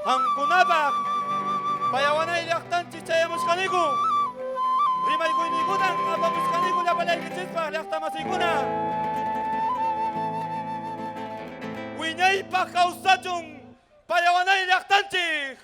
ang kunabak payawanay liaktan chichayamos kanigo rimay ko inigudan abamos kanigo lapalay kichispa liakta masiguna winyay pa kausachong payawanay liaktan chik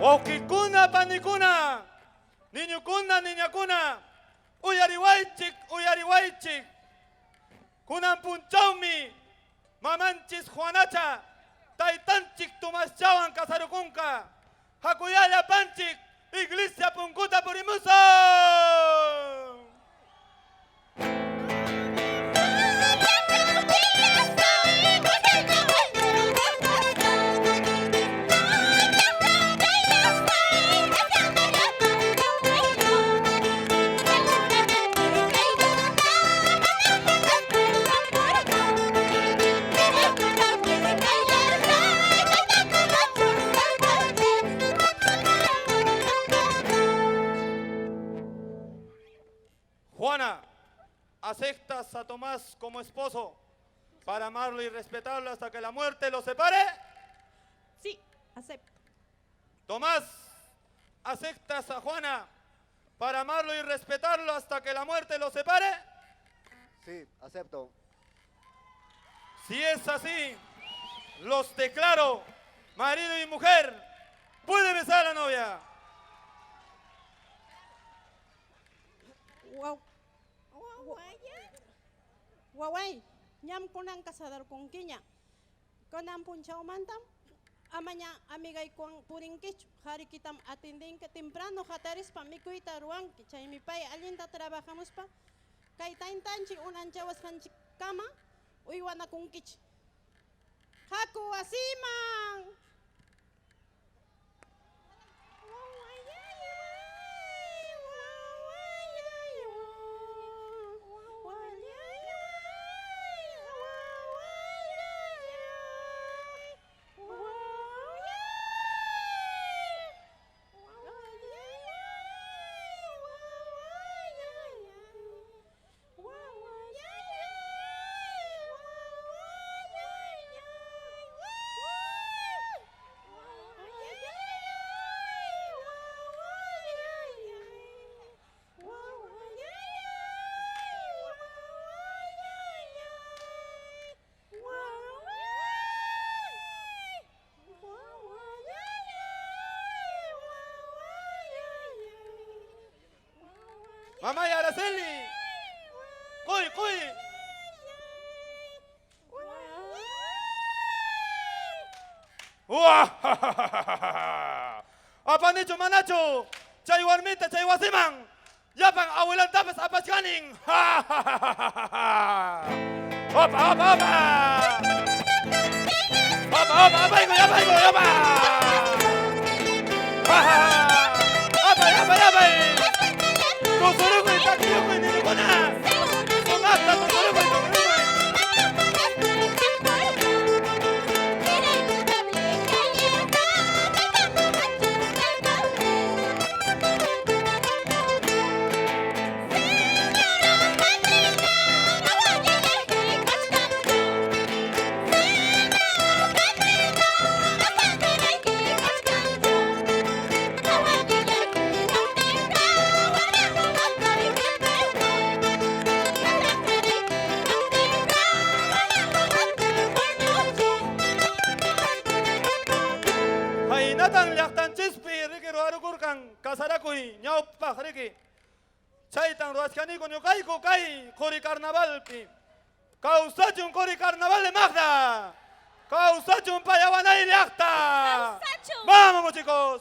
Okikuna panikuna, niñukuna niñakuna, uyariwaichik, kunan punchawmi, mamanchis Juanacha, taytanchik tumaschawan kasarukunka, hakuyalla panchik, Iglesia Puncuta Purimusa. Juana, ¿aceptas a Tomás como esposo para amarlo y respetarlo hasta que la muerte los separe? Sí, acepto. Tomás, ¿aceptas a Juana para amarlo y respetarlo hasta que la muerte los separe? Sí, acepto. Si es así, los declaro marido y mujer. Puede besar a la novia. Wow. Waway, nyam kunang kasadar kong kinya. Kanang punchaw mantam. Amanya amigay kong puring kich. Hari kitam atinding ke temprano hataris pa mikuy taruang. Kichay mi pay alinta trabajamos pa. Kay taintanchi unan chawas hanchi kama. Uywan akong kich. Haku asimang. Mamá y Araceli. Cuy, cuy. Apa nicho manacho. Chay warmita, chay wasiman. Yapan abuelan tapas apas kaning. Opa, opa, opa. Opa, opa, apaigo, yapaigo, yapa. Apa, yapa, yapa. Tosorugo y taquillo y nirugona. Magda, tosorugo y tosorugo. Kasarakuy, ñaupa, riki. Chaitan ruachkani con yokai kokai, Qori Carnaval pi. Causachun Qori Carnaval de Magda. Causachun payawanay de acta. Vamos, chicos.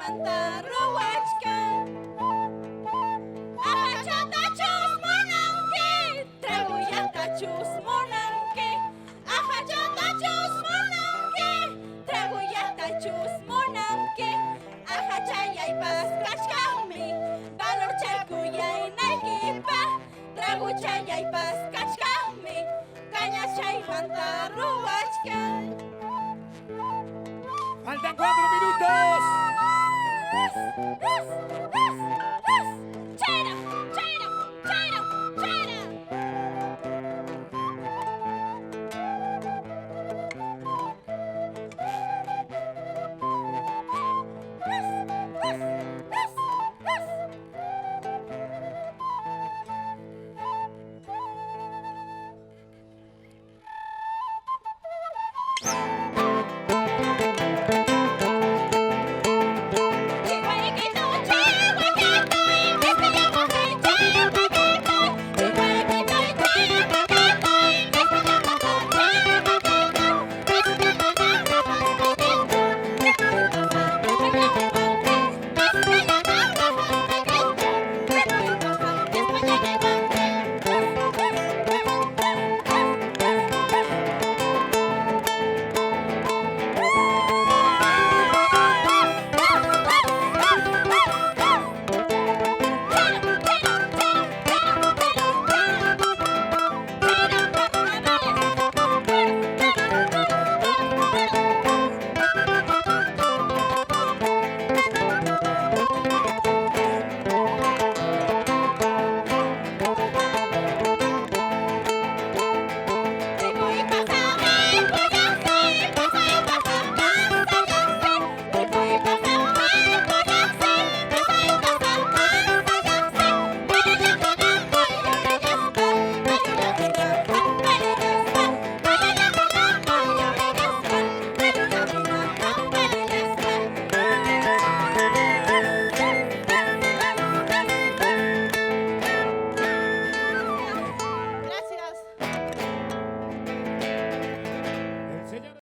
manta ruwachkan. Ajachatachus monanki, traguyatachus monanki. Ajachatachus monanki, traguyatachus monanki. Ajachayaypas kachkanmi, valor chalkuyay naykipa. Traguchayaypas kachkanmi, cañas chaymanta ruwachkan. ¡Faltan 4 minutos!